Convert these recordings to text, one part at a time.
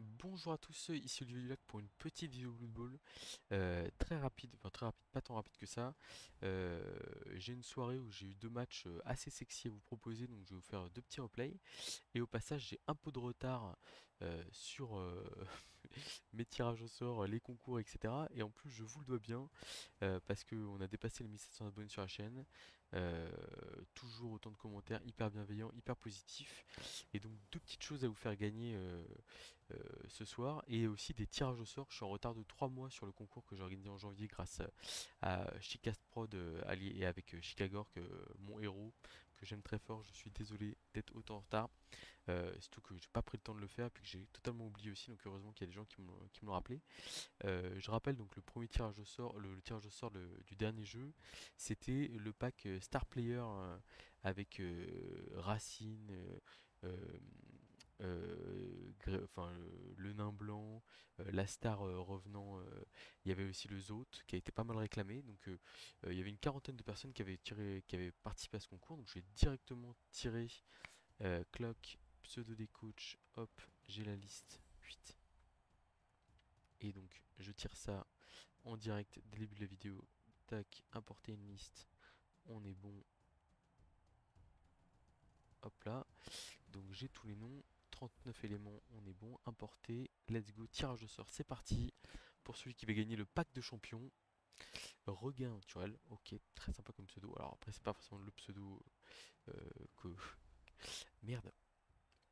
Bonjour à tous, ici Olivier Dulac pour une petite vidéo Blood Bowl. Très rapide, enfin très rapide, pas tant rapide que ça. J'ai une soirée où j'ai eu deux matchs assez sexy à vous proposer, donc je vais vous faire deux petits replays. Et au passage, j'ai un peu de retard sur mes tirages au sort, les concours, etc. Et en plus, je vous le dois bien, parce qu'on a dépassé les 1700 abonnés sur la chaîne. Euh, Toujours autant de commentaires hyper bienveillants, hyper positifs. Et donc deux petites choses à vous faire gagner ce soir. Et aussi des tirages au sort. Je suis en retard de 3 mois sur le concours que j'ai organisé en janvier grâce à Chicast Prod allié et avec Chicagor, mon héros, que j'aime très fort. Je suis désolé d'être autant en retard. Surtout que j'ai pas pris le temps de le faire et puis que j'ai totalement oublié aussi. Donc heureusement qu'il y a des gens qui me l'ont rappelé. Je rappelle donc le premier tirage au sort, le tirage au sort du dernier jeu, c'était le pack Star Player avec Racine, enfin le nain blanc, la star revenant. Il y avait aussi le Zot qui a été pas mal réclamé. Donc il y avait une quarantaine de personnes qui avaient participé à ce concours. Donc je vais directement tirer Clock, pseudo des coachs. Hop, j'ai la liste. 8. Et donc je tire ça en direct dès le début de la vidéo. Tac, importer une liste. On est bon. Hop là. Donc j'ai tous les noms. 39 éléments, on est bon. Importer. Let's go. Tirage de sort, c'est parti. Pour celui qui va gagner le pack de champion. Regain naturel. Ok, très sympa comme pseudo. Alors après, c'est pas forcément le pseudo euh, que. Merde,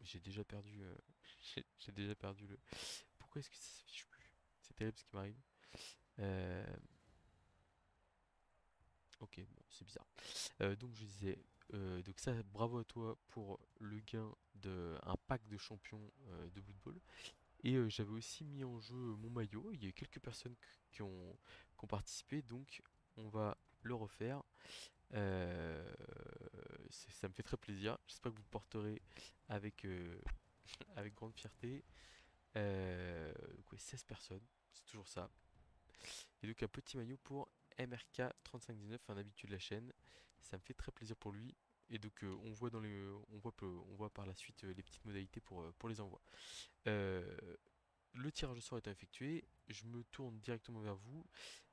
j'ai déjà perdu. J'ai déjà perdu le. Pourquoi est-ce que ça s'affiche plus? C'est terrible ce qui m'arrive. Euh, Ok, bon, c'est bizarre. Donc je disais, donc ça, bravo à toi pour le gain de un pack de champions de Blood Bowl. Et j'avais aussi mis en jeu mon maillot. Il y a eu quelques personnes qui ont participé, donc on va le refaire. Euh, Ça me fait très plaisir. J'espère que vous le porterez avec, avec grande fierté. Donc ouais, 16 personnes, c'est toujours ça. Et donc un petit maillot pour MRK 3519, un habitué de la chaîne. Ça me fait très plaisir pour lui. Et donc on voit par la suite les petites modalités pour les envois. Euh, le tirage au sort étant effectué, je me tourne directement vers vous.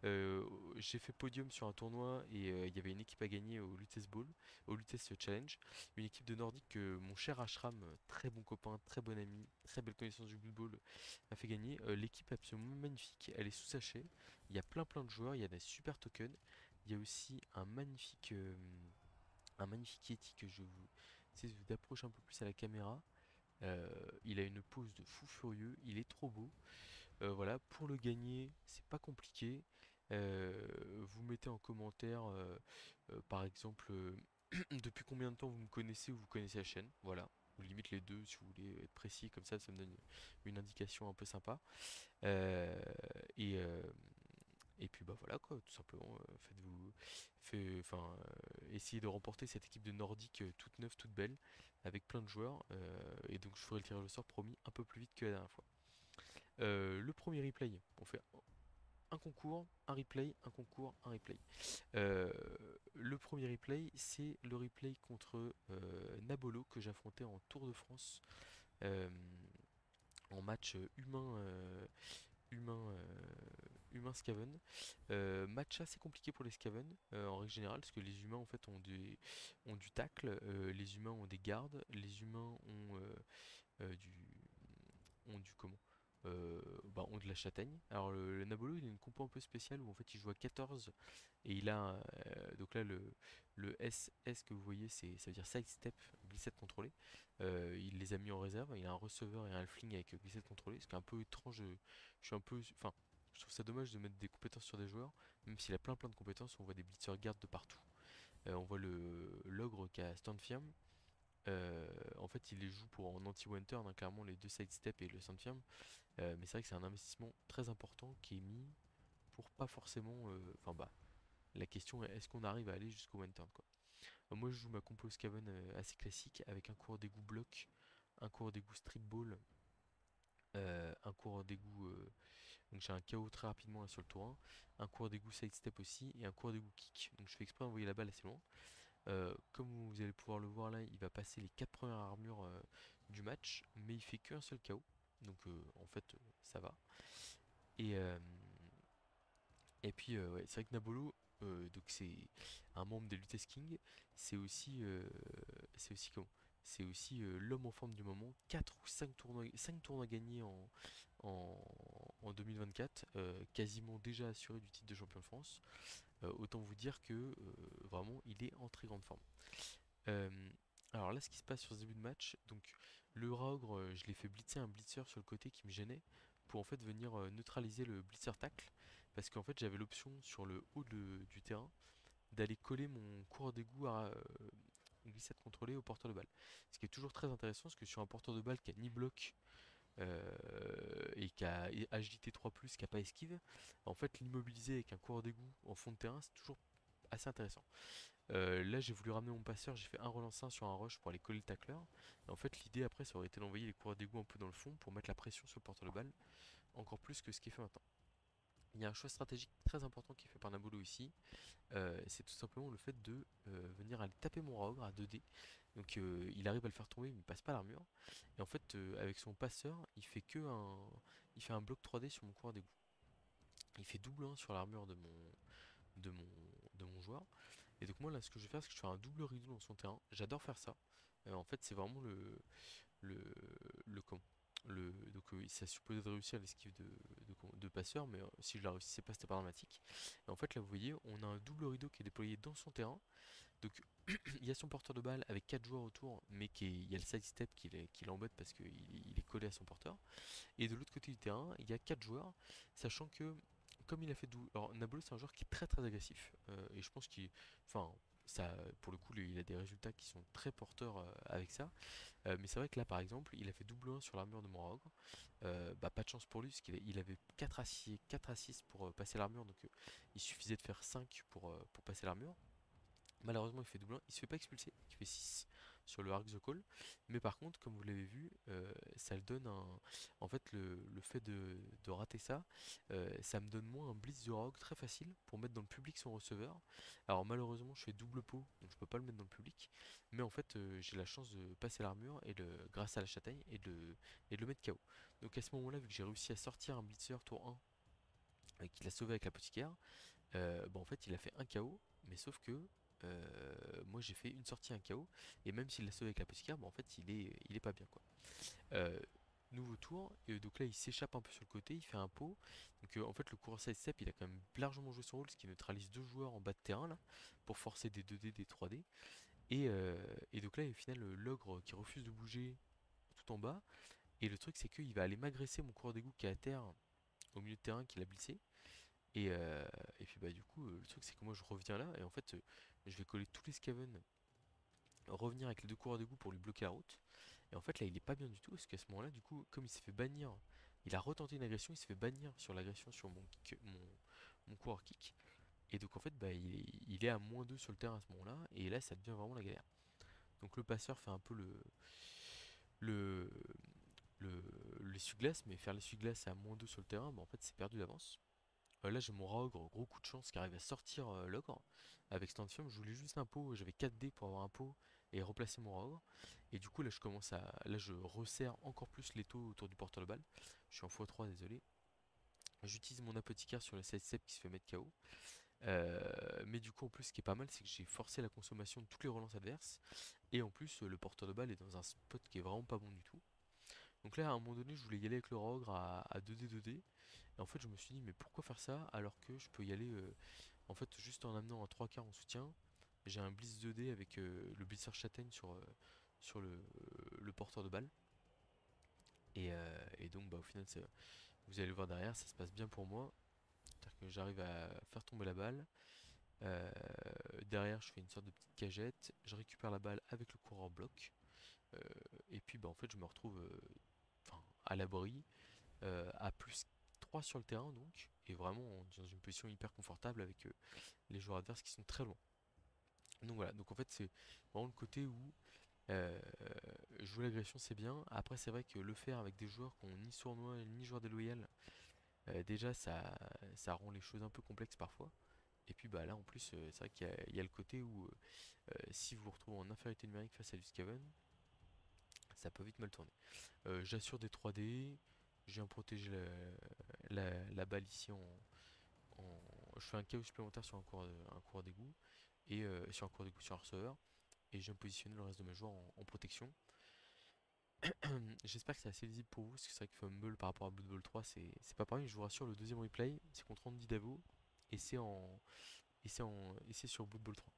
Euh, j'ai fait podium sur un tournoi et il y avait une équipe à gagner au Lutèce Ball, au Lutèce Challenge. Une équipe de Nordique que mon cher Ashram, très bon copain, très bon ami, très belle connaissance du Blood Bowl, a fait gagner. L'équipe est absolument magnifique, elle est sous sachet. Il y a plein de joueurs, il y a des super tokens. Il y a aussi un magnifique Yeti que je vous essaie d'approcher un peu plus à la caméra. Il a une pose de fou furieux, il est trop beau. Voilà, pour le gagner, c'est pas compliqué. Vous mettez en commentaire, par exemple, depuis combien de temps vous me connaissez ou vous connaissez la chaîne. Voilà, ou limite les deux si vous voulez être précis, comme ça me donne une indication un peu sympa. Euh, et, euh, et puis bah voilà quoi, tout simplement, essayez de remporter cette équipe de Nordique toute neuve, toute belle, avec plein de joueurs. Et donc je ferai le tirage au sort promis un peu plus vite que la dernière fois. Le premier replay, on fait un concours, un replay, un concours, un replay. Euh, le premier replay, c'est le replay contre Nabolo que j'affrontais en Tour de France euh, en match humain, humain Skaven. Match assez compliqué pour les Skaven en règle générale parce que les humains en fait ont du tacle, les humains ont des gardes, les humains euh, du, ont du comment ont de la châtaigne. Alors le Nabolo il a une compo un peu spéciale où en fait il joue à 14 et il a donc là le SS que vous voyez ça veut dire side step glissade contrôlée. Il les a mis en réserve, il a un receveur et un halfling avec glissade contrôlée, ce qui est un peu étrange. Je suis un peu enfin je trouve ça dommage de mettre des compétences sur des joueurs, même s'il a plein de compétences, on voit des blitzer guard de partout. On voit le l'ogre qui a stand firm. En fait, il les joue pour en anti-winter, hein, clairement les deux sidestep et le stand firm. Mais c'est vrai que c'est un investissement très important qui est mis pour pas forcément. Enfin bah, la question est est-ce qu'on arrive à aller jusqu'au one turn quoi. Moi je joue ma compo Skaven assez classique avec un cours d'égout bloc, un cours d'égout strip ball, un cours d'égout. Donc j'ai un KO très rapidement là sur le tour 1, un cours d'égout sidestep aussi et un cours d'égout kick. Donc je fais exprès d'envoyer la balle assez loin. Comme vous allez pouvoir le voir là, il va passer les 4 premières armures du match, mais il fait qu'un seul KO. Donc en fait ça va. Et, euh, et puis ouais, c'est vrai que Nabolo, donc c'est un membre des Lutèce King, c'est aussi, c'est aussi comment? C'est aussi l'homme en forme du moment, 4 ou 5 tournois gagnés en, en 2024, quasiment déjà assuré du titre de champion de France. Autant vous dire que vraiment il est en très grande forme. Euh, alors là, ce qui se passe sur ce début de match, donc le Raogre, je l'ai fait blitzer un blitzer sur le côté qui me gênait pour en fait venir neutraliser le blitzer tackle parce qu'en fait j'avais l'option sur le haut du terrain d'aller coller mon coureur d'égout à glissade contrôlée au porteur de balle. Ce qui est toujours très intéressant parce que sur un porteur de balle qui a ni bloc et qui a agilité 3+, qui a pas esquive, en fait l'immobiliser avec un coureur d'égout en fond de terrain c'est toujours assez intéressant. Là, j'ai voulu ramener mon passeur, j'ai fait un relance 1 sur un rush pour aller coller le tacleur. Et en fait, l'idée après, ça aurait été d'envoyer les coureurs d'égout un peu dans le fond pour mettre la pression sur le porteur de balle, encore plus que ce qui est fait maintenant. Il y a un choix stratégique très important qui est fait par Nabolo ici, c'est tout simplement le fait de venir aller taper mon Raogre à 2D. Donc il arrive à le faire tomber, mais il passe pas l'armure. Et en fait, avec son passeur, il fait un bloc 3D sur mon coureur d'égout. Il fait double 1 sur l'armure de mon, de mon joueur. Et donc moi là ce que je vais faire c'est que je fais un double rideau dans son terrain. J'adore faire ça. En fait c'est vraiment le, le comment donc ça supposait de réussir l'esquive de passeur mais si je la réussissais pas c'était pas dramatique. Et en fait là vous voyez on a un double rideau qui est déployé dans son terrain. Donc il y a son porteur de balle avec 4 joueurs autour mais il y a le side step qui l'embête parce qu'il est collé à son porteur. Et de l'autre côté du terrain, il y a 4 joueurs, sachant que comme il a fait double. Alors Nabolo c'est un joueur qui est très très agressif. Et je pense qu'il. Enfin, ça, pour le coup, il a des résultats qui sont très porteurs avec ça. Mais c'est vrai que là, par exemple, il a fait double 1 sur l'armure de Morogre. Bah, pas de chance pour lui, parce qu'il avait 4 à 6 pour passer l'armure, donc il suffisait de faire 5 pour passer l'armure. Malheureusement, il fait double 1, il se fait pas expulser, il fait 6 sur le Arc the Call. Mais par contre, comme vous l'avez vu, ça le donne un. En fait, le fait de rater ça, ça me donne moi un blitz de Rogue très facile pour mettre dans le public son receveur. Alors, malheureusement, je fais double pot, donc je peux pas le mettre dans le public. Mais en fait, j'ai la chance de passer l'armure grâce à la châtaigne et de le mettre KO. Donc, à ce moment-là, vu que j'ai réussi à sortir un blitzer tour 1 et qu'il a sauvé avec l'apothicaire, bah, en fait il a fait un KO, mais sauf que moi j'ai fait une sortie un KO, et même s'il l'a sauvé avec la l'apothicaire, bah, en fait il est pas bien quoi. Euh, Nouveau tour, et donc là il s'échappe un peu sur le côté, il fait un pot. Donc en fait le coureur sidestep il a quand même largement joué son rôle, ce qui neutralise deux joueurs en bas de terrain là, pour forcer des 2D, des 3D. Et donc là au final l'ogre qui refuse de bouger tout en bas, et le truc c'est qu'il va aller m'agresser mon coureur d'égout qui est à terre au milieu de terrain qu'il a blessé. Et, euh, et puis bah du coup le truc c'est que moi je reviens là et en fait je vais coller tous les Skaven, revenir avec les deux coureurs d'égout pour lui bloquer la route. Et en fait là il est pas bien du tout parce qu'à ce moment là du coup comme il s'est fait bannir, il a retenté une agression, il s'est fait bannir sur l'agression sur mon coureur kick. Et donc en fait bah il est à -2 sur le terrain à ce moment là et là ça devient vraiment la galère. Donc le passeur fait un peu le, le l'essuie-glace, mais faire l'essuie-glace à -2 sur le terrain, bah en fait c'est perdu d'avance. Là j'ai mon Raogre, gros coup de chance qui arrive à sortir l'ogre. Avec Stanfium, je voulais juste un pot, j'avais 4 dés pour avoir un pot et replacer mon Raogre. Et du coup là je commence à. Là je resserre encore plus les taux autour du porteur de balle. Je suis en x3, désolé. J'utilise mon apothicaire sur le sidestep qui se fait mettre KO. Mais du coup en plus ce qui est pas mal c'est que j'ai forcé la consommation de toutes les relances adverses. Et en plus le porteur de balle est dans un spot qui est vraiment pas bon du tout. Donc là à un moment donné je voulais y aller avec le Raogre à 2D 2D. Et en fait, je me suis dit, mais pourquoi faire ça alors que je peux y aller en fait juste en amenant un 3 quarts en soutien. J'ai un Blitz 2D avec le Blitzer châtaigne sur le porteur de balle. Et donc, bah, au final, vous allez le voir derrière, ça se passe bien pour moi. C'est-à-dire que j'arrive à faire tomber la balle. Euh, Derrière, je fais une sorte de petite cagette. Je récupère la balle avec le coureur bloc. Euh, et puis, bah, en fait, je me retrouve enfin, à l'abri, à +3 sur le terrain, donc, et vraiment dans une position hyper confortable avec les joueurs adverses qui sont très loin. Donc voilà, donc en fait c'est vraiment le côté où euh, jouer l'agression c'est bien. Après c'est vrai que le faire avec des joueurs qui ont ni sournois ni joueurs déloyal, déjà ça rend les choses un peu complexes parfois. Et puis bah là en plus c'est vrai qu'il y a le côté où si vous vous retrouvez en infériorité numérique face à du Skaven, ça peut vite mal tourner. J'assure des 3D, Je viens protéger la balle ici je fais un KO supplémentaire sur un coureur d'égout et sur un coureur d'égout sur un receveur et je viens positionner le reste de mes joueurs en protection. J'espère que c'est assez lisible pour vous parce que c'est vrai que Fumble par rapport à Blood Bowl 3 c'est pas pareil. Je vous rassure, le deuxième replay c'est contre Andy Davo et c'est sur Blood Bowl 3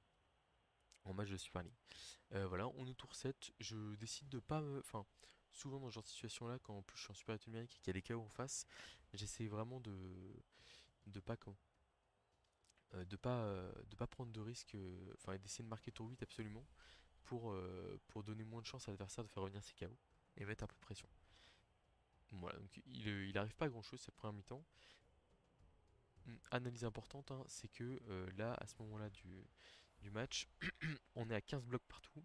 en match de Super League. Voilà, on est tour 7. Je décide de pas me. Enfin, souvent dans ce genre de situation là, quand en plus je suis en super numérique et qu'il y a des KO en face, j'essaie vraiment de pas comment de pas prendre de risques, enfin d'essayer de marquer tour 8 absolument pour donner moins de chance à l'adversaire de faire revenir ses KO et mettre un peu de pression. Voilà, donc il arrive pas à grand chose cette première mi-temps. Analyse importante, hein, c'est que là, à ce moment-là du match, on est à 15 blocs partout,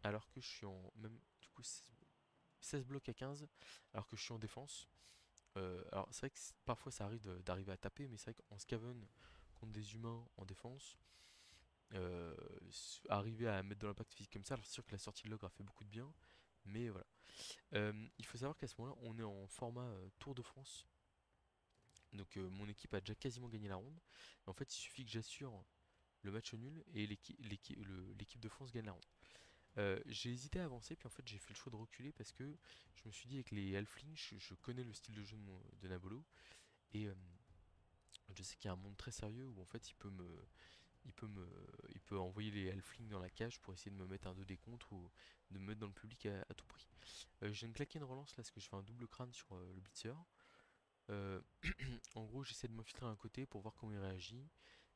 alors que je suis en même du coup 16 blocs à 15, alors que je suis en défense. Alors c'est vrai que parfois ça arrive d'arriver à taper, mais c'est vrai qu'en scaven contre des humains en défense, arriver à mettre de l'impact physique comme ça, alors c'est sûr que la sortie de log a fait beaucoup de bien, mais voilà. Il faut savoir qu'à ce moment-là, on est en format Tour de France, donc mon équipe a déjà quasiment gagné la ronde. Et en fait, il suffit que j'assure le match nul et l'équipe de France gagne la ronde. J'ai hésité à avancer, puis en fait j'ai fait le choix de reculer parce que je me suis dit avec les Halflings, je connais le style de jeu de Nabolo et je sais qu'il y a un monde très sérieux où en fait il peut me, il peut envoyer les Halflings dans la cage pour essayer de me mettre un 2D contre ou de me mettre dans le public à tout prix. Je viens de claquer une relance là parce que je fais un double crâne sur le blitzer. Euh, En gros, j'essaie de m'infiltrer à un côté pour voir comment il réagit.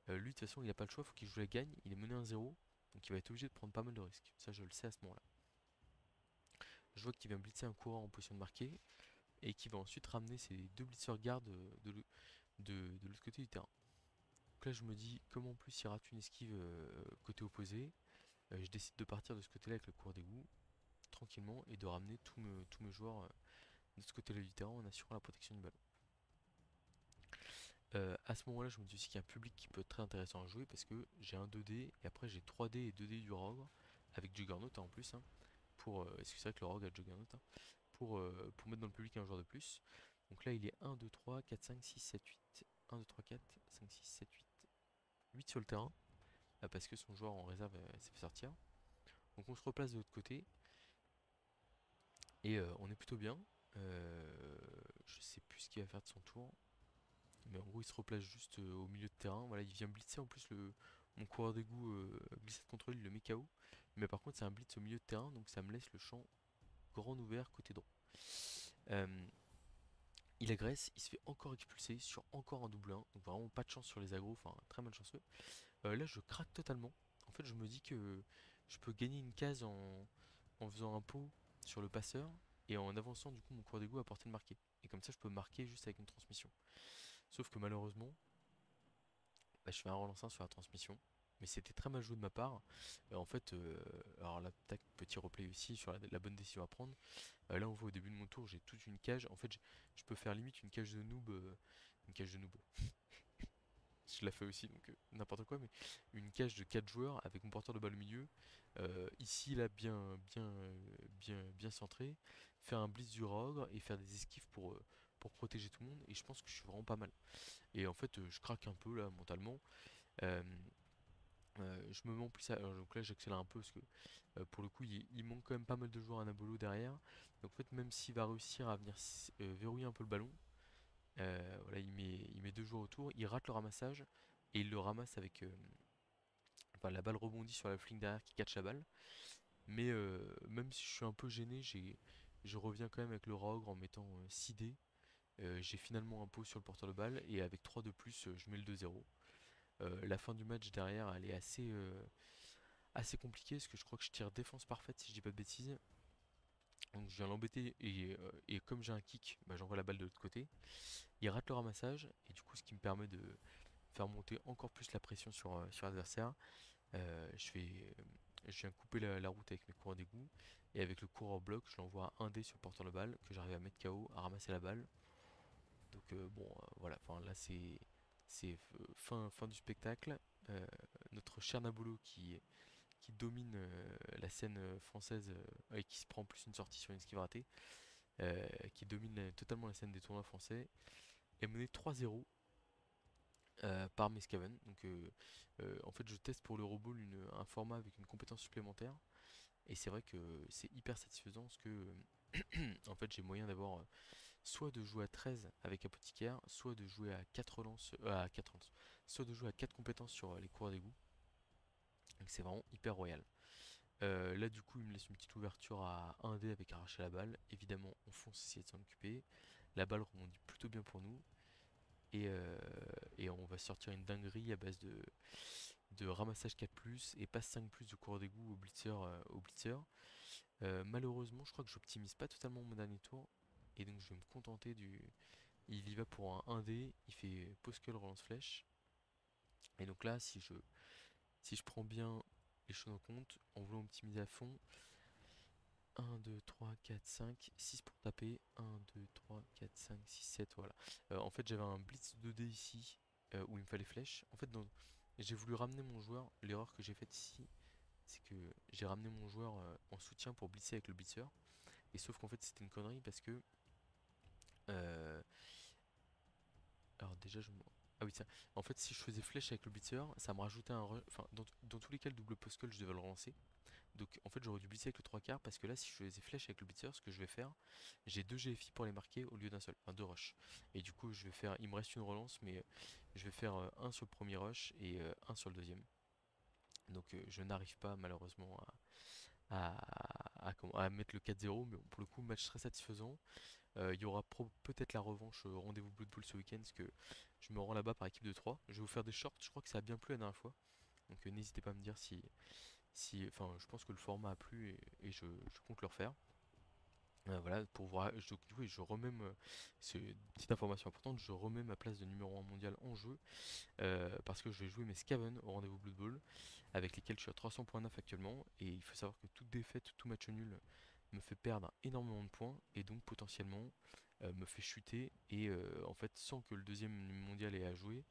Lui, de toute façon, il n'a pas le choix, il faut qu'il joue la gagne. Il est mené 1-0, donc il va être obligé de prendre pas mal de risques. Ça, je le sais à ce moment-là. Je vois qu'il vient blitzer un coureur en position de marquer et qu'il va ensuite ramener ses deux blitzers gardes de l'autre côté du terrain. Donc là, je me dis, comme en plus il rate une esquive côté opposé, je décide de partir de ce côté-là avec le coureur d'égout, tranquillement, et de ramener tous mes joueurs de ce côté-là du terrain en assurant la protection du ballon. À ce moment-là, je me dis aussi qu'il y a un public qui peut être très intéressant à jouer parce que j'ai un 2D et après j'ai 3D et 2D du Rogue avec Juggernaut en plus, hein, est-ce que c'est vrai que le Rogue a Juggernaut, hein, pour mettre dans le public un joueur de plus. Donc là, il est 1, 2, 3, 4, 5, 6, 7, 8. 1, 2, 3, 4, 5, 6, 7, 8. 8 sur le terrain parce que son joueur en réserve s'est fait sortir. Donc on se replace de l'autre côté et on est plutôt bien. Je sais plus ce qu'il va faire de son tour. Mais en gros, il se replace juste au milieu de terrain. Voilà, il vient blitzer en plus mon coureur d'égout glissade contre lui, il le met KO. Mais par contre, c'est un blitz au milieu de terrain, donc ça me laisse le champ grand ouvert côté droit. Euh, il agresse, il se fait encore expulser sur encore un double 1. Donc vraiment pas de chance sur les agros, enfin très malchanceux. Là, je craque totalement. En fait, je me dis que je peux gagner une case en faisant un pot sur le passeur et en avançant du coup mon coureur d'égout à portée de marquer. Et comme ça, je peux marquer juste avec une transmission. Sauf que malheureusement, bah, je fais un relancement sur la transmission. Mais c'était très mal joué de ma part. En fait, alors là, tac, petit replay ici sur la bonne décision à prendre. Là, on voit au début de mon tour, j'ai toute une cage. En fait, je peux faire limite une cage de noob. Une cage de noob. Je la fais aussi, donc n'importe quoi, mais une cage de 4 joueurs avec mon porteur de balle au milieu. Ici, là, bien centré. Faire un blitz du Rogre et faire des esquives pour protéger tout le monde. Et je pense que je suis vraiment pas mal. Et en fait, je craque un peu là, mentalement. Euh, je me mets en plus alors, donc là j'accélère un peu parce que pour le coup il manque quand même pas mal de joueurs à Nabolo derrière. Donc en fait même s'il va réussir à venir verrouiller un peu le ballon, voilà il met deux joueurs autour, il rate le ramassage et il le ramasse avec enfin la balle rebondit sur la flic derrière qui catch la balle. Mais même si je suis un peu gêné, je reviens quand même avec le Rogue en mettant 6D. J'ai finalement un pot sur le porteur de balle et avec 3 de plus je mets le 2-0. La fin du match derrière elle est assez compliquée parce que je crois que je tire défense parfaite si je dis pas de bêtises. Donc je viens l'embêter et comme j'ai un kick, bah, j'envoie la balle de l'autre côté. Il rate le ramassage et du coup ce qui me permet de faire monter encore plus la pression sur l'adversaire. Je viens couper la route avec mes coureurs d'égout et avec le coureur bloc je l'envoie à 1D sur le porteur de balle que j'arrive à mettre KO, à ramasser la balle. Donc bon voilà, enfin là c'est fin du spectacle. Euh, Notre cher Nabolo qui domine la scène française et qui se prend en plus une sortie sur une esquive ratée. qui domine totalement la scène des tournois français, est mené 3-0 par Mescaven. Donc en fait je teste pour l'Euroball un format avec une compétence supplémentaire et c'est vrai que c'est hyper satisfaisant parce que en fait j'ai moyen d'avoir soit de jouer à 13 avec apothicaire, soit de jouer à 4 relances, à 4 relances, soit de jouer à 4 compétences sur les cours d'égout. Donc c'est vraiment hyper royal. Là du coup il me laisse une petite ouverture à 1D avec arracher la balle. Évidemment on fonce essayer de s'en occuper. La balle rebondit plutôt bien pour nous. Et, euh, et on va sortir une dinguerie à base de ramassage 4+, et passe 5+ de cours d'égout au blitzer. Malheureusement je crois que j'optimise pas totalement mon dernier tour. Et donc je vais me contenter du... Il y va pour un 1D, il fait post-call relance flèche. Et donc là si je prends bien les choses en compte, en voulant optimiser à fond, 1, 2, 3, 4, 5, 6 pour taper. 1, 2, 3, 4, 5, 6, 7, voilà. En fait, j'avais un blitz 2D ici où il me fallait flèche. En fait, j'ai voulu ramener mon joueur. L'erreur que j'ai faite ici, c'est que j'ai ramené mon joueur en soutien pour blitzer avec le blitzer. Et sauf qu'en fait, c'était une connerie parce que. euh, alors, déjà, ah oui, tiens. En fait, si je faisais flèche avec le blitzer, ça me rajoutait un. Enfin, dans tous les cas, le double post-call, je devais le relancer. Donc en fait j'aurais dû blitzer avec le 3 quarts parce que là si je faisais flèche avec le blitzer, ce que je vais faire, j'ai deux GFI pour les marquer au lieu d'un seul, enfin deux rushs. Et du coup je vais faire, il me reste une relance mais je vais faire un sur le premier rush et un sur le deuxième. Donc je n'arrive pas malheureusement à mettre le 4-0, mais bon, pour le coup match très satisfaisant. Il y aura peut-être la revanche au rendez-vous Blood Bowl ce week-end parce que je me rends là-bas par équipe de 3. Je vais vous faire des shorts, je crois que ça a bien plu la dernière fois. Donc n'hésitez pas à me dire enfin, je pense que le format a plu et je compte le refaire. Voilà, pour voir, du coup, je remets, c'est une petite information importante, je remets ma place de numéro 1 mondial en jeu parce que je vais jouer mes Skaven au rendez-vous Blood Bowl avec lesquels je suis à 300,9 actuellement. Et il faut savoir que toute défaite, tout match nul me fait perdre énormément de points et donc potentiellement me fait chuter. Et en fait, sans que le deuxième mondial ait à jouer,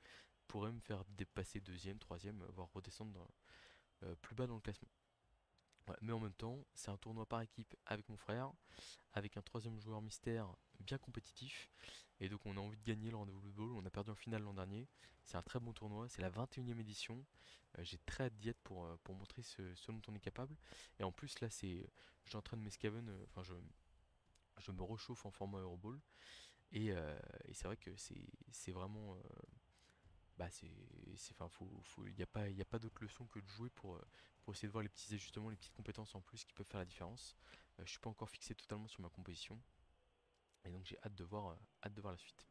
pourrait me faire dépasser deuxième, troisième, voire redescendre plus bas dans le classement. Ouais, mais en même temps, c'est un tournoi par équipe avec mon frère, avec un troisième joueur mystère bien compétitif. Et donc on a envie de gagner le rendez-vous football. On a perdu en finale l'an dernier. C'est un très bon tournoi, c'est la 21e édition. J'ai très hâte d'y être pour montrer ce dont on est capable. Et en plus là j'entraîne mes Skaven, enfin je me réchauffe en format Euroball. Et c'est vrai que c'est vraiment bah enfin y a pas d'autre leçon que de jouer pour essayer de voir les petits ajustements, les petites compétences en plus qui peuvent faire la différence. Je suis pas encore fixé totalement sur ma composition et donc j'ai hâte de voir la suite.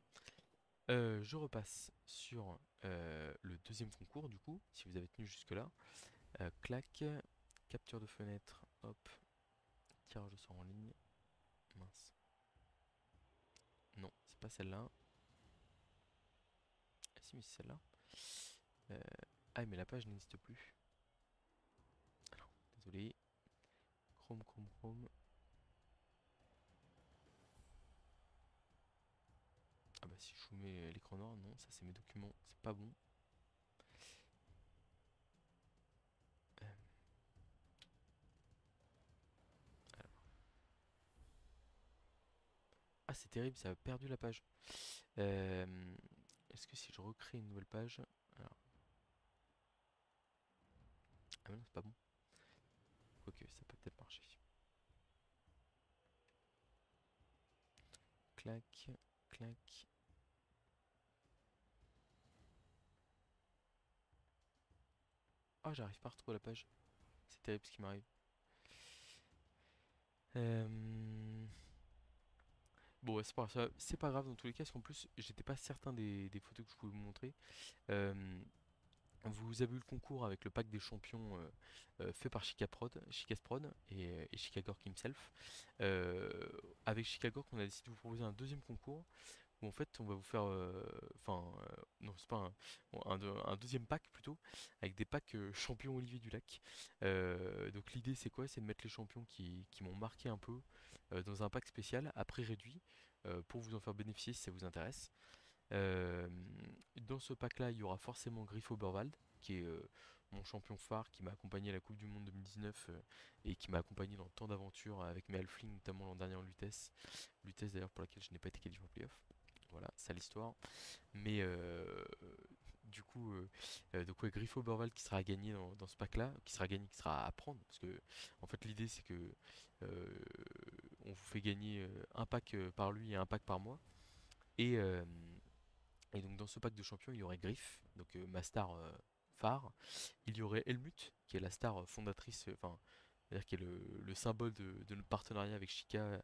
Je repasse sur le deuxième concours du coup, si vous avez tenu jusque là. Clac, capture de fenêtre, hop, tirage de sort en ligne. Mince. Non, c'est pas celle-là. Ah si, mais c'est celle-là. Euh, Ah mais la page n'existe plus. Alors, désolé. Chrome, Chrome, Chrome. Ah bah si je vous mets l'écran noir, non, ça c'est mes documents, c'est pas bon. Euh, alors. Ah c'est terrible, ça a perdu la page. Euh, Est-ce que si je recrée une nouvelle page... Alors... Ah mais non, c'est pas bon. Quoique, ça peut peut-être marcher. Clac, clac. Ah j'arrive pas à retrouver la page. C'est terrible ce qui m'arrive. Euh, Bon, ouais, c'est pas grave dans tous les cas, parce qu'en plus, j'étais pas certain des photos que je pouvais vous montrer. Euh, Vous avez eu le concours avec le pack des champions fait par Chicasprod et Chicagork himself. Euh, Avec Chicagork, on a décidé de vous proposer un deuxième concours où en fait on va vous faire, non c'est pas bon, un deuxième pack plutôt, avec des packs champions Olivier du Lac. Donc l'idée c'est quoi? C'est de mettre les champions qui m'ont marqué un peu dans un pack spécial à prix réduit pour vous en faire bénéficier si ça vous intéresse. Euh, Dans ce pack-là, il y aura forcément Griffo Burwald, qui est mon champion phare qui m'a accompagné à la Coupe du Monde 2019 et qui m'a accompagné dans tant d'aventures avec mes Halflings, notamment l'an dernier en Lutèce. Lutèce d'ailleurs pour laquelle je n'ai pas été qualifié en playoff. Voilà, ça l'histoire. Mais du coup, donc ouais, Griffo Borval qui sera à gagner dans ce pack-là, qui sera gagné, qui sera à prendre, parce que en fait l'idée c'est que euh, on vous fait gagner un pack par lui et un pack par mois. Et, euh, et donc dans ce pack de champions, il y aurait Griff, donc ma star phare. Il y aurait Helmut, qui est la star fondatrice, enfin, c'est-à-dire qui est le symbole de notre partenariat avec Chica,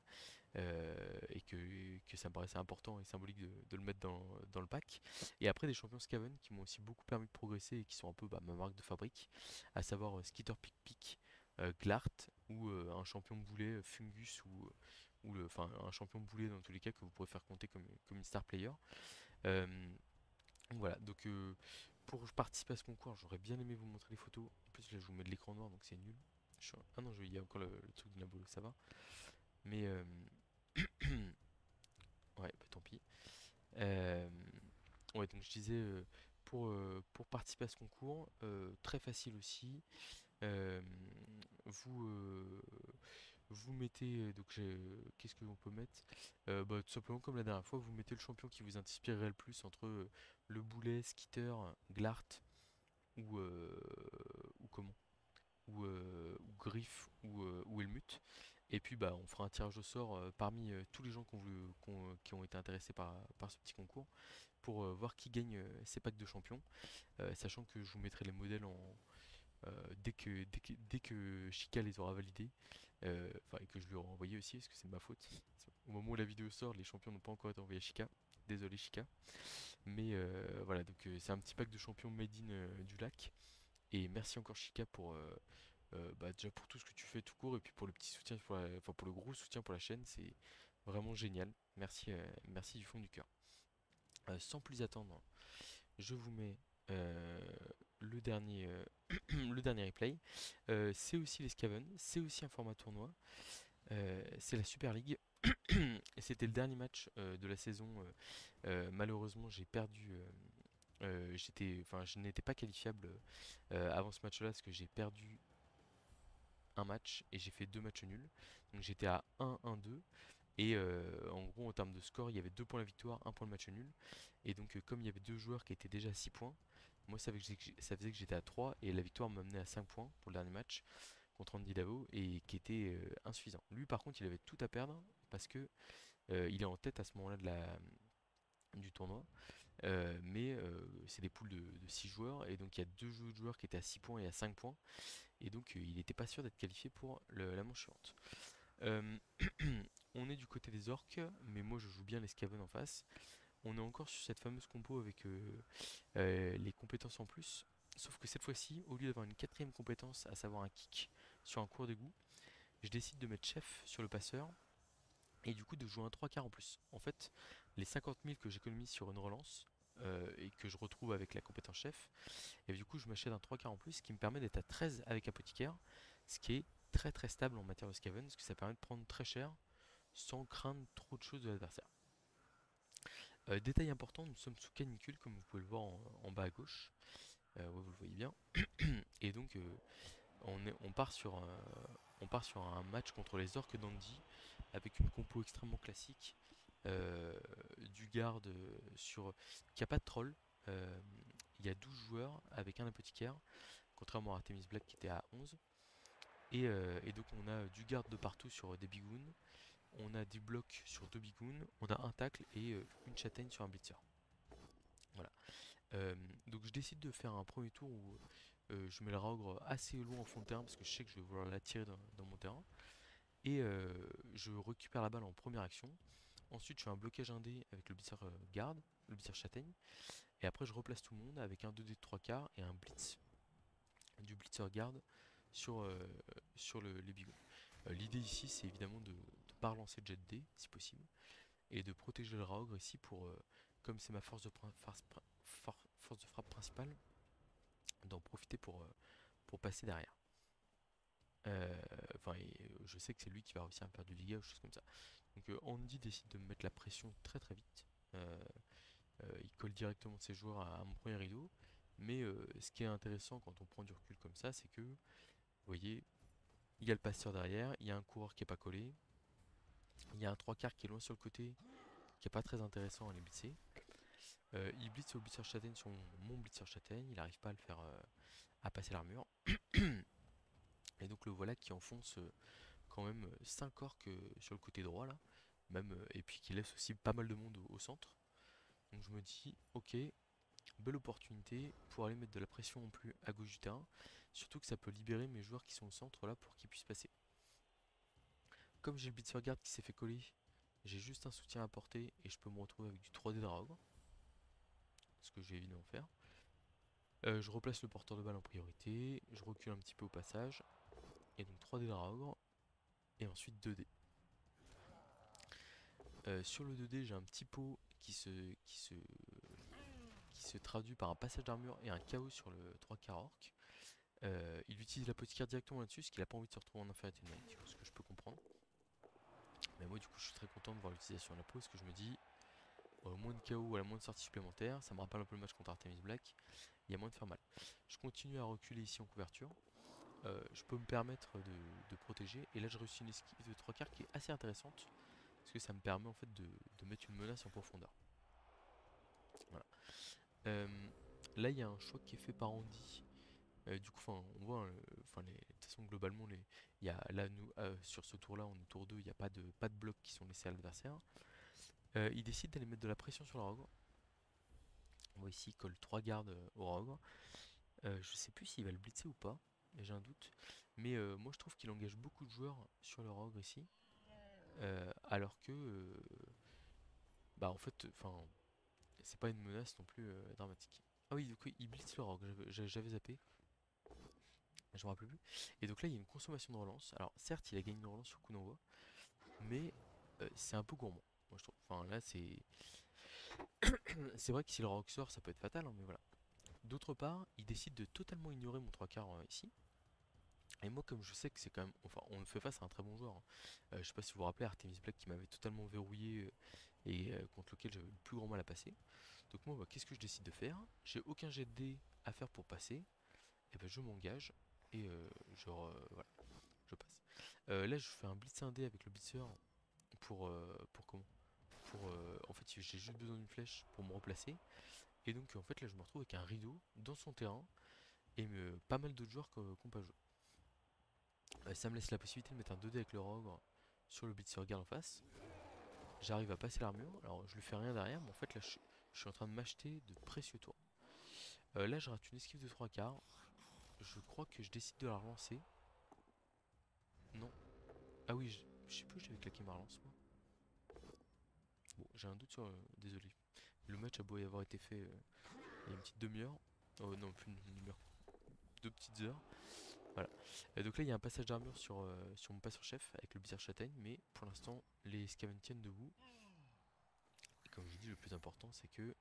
et que ça me paraissait important et symbolique de le mettre dans le pack. Et après des champions Skaven qui m'ont aussi beaucoup permis de progresser et qui sont un peu ma marque de fabrique, à savoir Skitter Pick Pick, Glart ou un champion boulet Fungus enfin un champion boulet dans tous les cas que vous pourrez faire compter comme une star player. Euh, voilà, donc pour participer à ce concours, j'aurais bien aimé vous montrer les photos. En plus là je vous mets de l'écran noir donc c'est nul. Ah non, il y a encore le truc de Nabolo, ça va. Mais ouais, bah, tant pis. Euh, ouais, donc je disais, pour participer à ce concours, très facile aussi. euh, vous, vous mettez, qu'est-ce qu'on peut mettre? Bah, tout simplement comme la dernière fois, vous mettez le champion qui vous inspirerait le plus entre le boulet, Skitter, Glart ou comment? Ou Griff ou Helmut. Et puis bah, on fera un tirage au sort parmi tous les gens qui ont été intéressés par ce petit concours pour voir qui gagne ces packs de champions, sachant que je vous mettrai les modèles dès que Chica les aura validés, enfin et que je lui aurai envoyé aussi parce que c'est de ma faute. Au moment où la vidéo sort, les champions n'ont pas encore été envoyés à Chica. Désolé Chica. Mais voilà, donc c'est un petit pack de champions made in du lac. Et merci encore Chica pour bah, déjà pour tout ce que tu fais tout court et puis pour le petit soutien, enfin pour le gros soutien pour la chaîne, c'est vraiment génial. Merci, merci du fond du cœur. Sans plus attendre, je vous mets euh, le dernier, le dernier replay. C'est aussi les Skaven, c'est aussi un format tournoi. C'est la Super League. Et c'était le dernier match de la saison. Malheureusement, j'ai perdu. Enfin, je n'étais pas qualifiable avant ce match-là parce que j'ai perdu un match et j'ai fait deux matchs nuls. Donc j'étais à 1-1-2. Et en gros, en termes de score, il y avait 2 points la victoire, un point le match nul. Et donc, comme il y avait deux joueurs qui étaient déjà à 6 points, moi ça faisait que j'étais à 3 et la victoire m'amenait à 5 points pour le dernier match contre Andy Davo et qui était insuffisant. Lui, par contre, il avait tout à perdre parce que il est en tête à ce moment-là du tournoi. Mais c'est des poules de 6 joueurs et donc il y a deux joueurs qui étaient à 6 points et à 5 points. Et donc, il n'était pas sûr d'être qualifié pour la manche suivante. Euh, on est du côté des orques, mais moi je joue bien les Skaven en face. On est encore sur cette fameuse compo avec les compétences en plus. Sauf que cette fois-ci, au lieu d'avoir une quatrième compétence, à savoir un kick sur un cours d'égout, je décide de mettre chef sur le passeur et du coup de jouer un 3 quarts en plus. En fait, les 50 000 que j'économise sur une relance et que je retrouve avec la compétence chef, et du coup je m'achète un 3 quarts en plus, ce qui me permet d'être à 13 avec apothicaire, ce qui est très très stable en matière de Skaven, parce que ça permet de prendre très cher sans craindre trop de choses de l'adversaire. Détail important, nous sommes sous canicule, comme vous pouvez le voir en bas à gauche. Ouais, vous le voyez bien. Et donc, on part sur un match contre les orques d'Andy, avec une compo extrêmement classique. Du garde qui a pas de troll. Euh, Il y a 12 joueurs avec un apothicaire, contrairement à Artemis Black qui était à 11. Et donc on a du garde de partout sur des bigouns, on a des blocs sur deux bigouns, on a un tacle et une châtaigne sur un blitzer. Voilà. Euh, donc je décide de faire un premier tour où je mets le raogre assez loin en fond de terrain parce que je sais que je vais vouloir l'attirer dans mon terrain. Et je récupère la balle en première action. Ensuite je fais un blocage indé avec le blitzer garde, le blitzer châtaigne. Et après je replace tout le monde avec un 2D de 3 quarts et un blitz du blitzer garde sur, les bigouns. L'idée ici c'est évidemment de pas relancer le jet D si possible et de protéger le raogre ici pour, comme c'est ma force de frappe principale, d'en profiter pour passer derrière. Enfin, je sais que c'est lui qui va réussir à me faire du dégât ou choses comme ça. Donc Andy décide de me mettre la pression très très vite. Il colle directement ses joueurs à mon premier rideau. Mais ce qui est intéressant quand on prend du recul comme ça, c'est que, vous voyez, il y a le passeur derrière, il y a un coureur qui est pas collé, il y a un trois quarts qui est loin sur le côté, qui est pas très intéressant à les blitzer. Il blitz au blitzer châtaigne sur mon blitzer châtaigne, il n'arrive pas à le faire à passer l'armure. Et donc le voilà qui enfonce quand même 5 orques sur le côté droit là, même, et puis qui laisse aussi pas mal de monde au centre. Donc je me dis, ok, belle opportunité pour aller mettre de la pression en plus à gauche du terrain, surtout que ça peut libérer mes joueurs qui sont au centre là pour qu'ils puissent passer. Comme j'ai le blitzer guard qui s'est fait coller, j'ai juste un soutien à porter et je peux me retrouver avec du 3D Draugr, ce que je vais évidemment faire. Je replace le porteur de balle en priorité, je recule un petit peu au passage, et donc 3D Draugr, et ensuite 2D. Sur le 2D, j'ai un petit pot qui se traduit par un passage d'armure et un chaos sur le 3 quarts orc. Il utilise l'apothicaire directement là-dessus, parce qu'il a pas envie de se retrouver en infériorité numérique, ce que je peux comprendre. Mais moi, du coup, je suis très content de voir l'utilisation de la peau, parce que je me dis, moins de KO, à la moins de sorties supplémentaires, ça me rappelle un peu le match contre Artemis Black, il y a moins de faire mal. Je continue à reculer ici en couverture, je peux me permettre de protéger, et là je réussis une esquive de 3 quarts qui est assez intéressante, parce que ça me permet en fait de mettre une menace en profondeur. Voilà. Euh, Là il y a un choix qui est fait par Andy. Du coup, on voit, de toute façon globalement, il y a, là nous, sur ce tour-là, on est tour 2, il n'y a pas de blocs qui sont laissés à l'adversaire. Il décide d'aller mettre de la pression sur le rogue. On voit ici, il colle 3 gardes au rogue. Je sais plus s'il va le blitzer ou pas, j'ai un doute. Mais moi je trouve qu'il engage beaucoup de joueurs sur le rogue ici. Alors que, bah en fait, c'est pas une menace non plus dramatique. Ah oui, du coup, il blitz le rogue, j'avais zappé, je me rappelle plus. Et donc là, il y a une consommation de relance. Alors certes, il a gagné une relance sur coup d'envoi, mais c'est un peu gourmand, moi je trouve. Enfin là, c'est vrai que si le rogue sort, ça peut être fatal, hein, mais voilà. D'autre part, il décide de totalement ignorer mon trois quarts ici. Et moi, comme je sais que c'est quand même. Enfin, on fait face à un très bon joueur, hein. Je sais pas si vous vous rappelez Artemis Black qui m'avait totalement verrouillé et contre lequel j'avais le plus grand mal à passer. Donc, moi, bah, qu'est-ce que je décide de faire? J'ai aucun jet de dés à faire pour passer. Et ben, je m'engage et voilà, je passe. Là, je fais un blitz 1D avec le blitzer pour comment? En fait, j'ai juste besoin d'une flèche pour me replacer. Et donc, en fait, là, je me retrouve avec un rideau dans son terrain et pas mal d'autres joueurs qui n'ont pas joué. Ça me laisse la possibilité de mettre un 2D avec le rogue sur le blitzer guard en face. J'arrive à passer l'armure, alors je lui fais rien derrière, mais en fait là je suis en train de m'acheter de précieux tours. Là je rate une esquive de 3 quarts, je crois que je décide de la relancer. Non. Ah oui, je sais plus, j'avais claqué ma relance moi. Bon, j'ai un doute sur... désolé. Le match a beau y avoir été fait il y a une petite demi-heure. Oh non, plus une demi-heure. 2 petites heures. Voilà. Donc là il y a un passage d'armure sur mon passeur chef avec le bizarre châtaigne, mais pour l'instant les Skaven tiennent debout. Et comme je vous dis, le plus important c'est que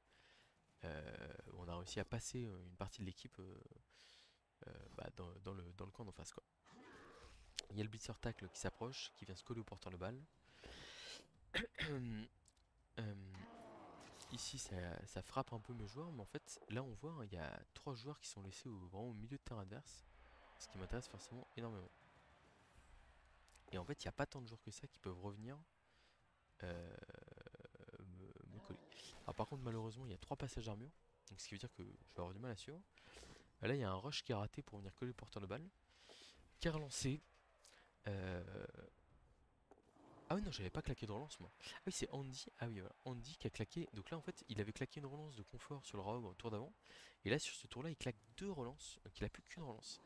on a réussi à passer une partie de l'équipe dans le camp d'en face, quoi. Il y a le blitzer tackle qui s'approche, qui vient se coller au porteur de balle. Euh, Ici ça frappe un peu mes joueurs, mais en fait là on voit, hein, il y a 3 joueurs qui sont laissés vraiment au milieu de terrain adverse, ce qui m'intéresse forcément énormément. Et en fait il n'y a pas tant de joueurs que ça qui peuvent revenir me coller. Alors par contre malheureusement il y a 3 passages d'armure, donc ce qui veut dire que je vais avoir du mal à suivre. Là il y a un rush qui est raté pour venir coller le porteur de balle, qui est relancé. Euh, Ah oui non, j'avais pas claqué de relance moi. Ah oui, c'est Andy. Ah oui, voilà. Andy qui a claqué. Donc là en fait, il avait claqué une relance de confort sur le rogue au tour d'avant. Et là sur ce tour-là, il claque 2 relances. Donc il a plus qu'une relance.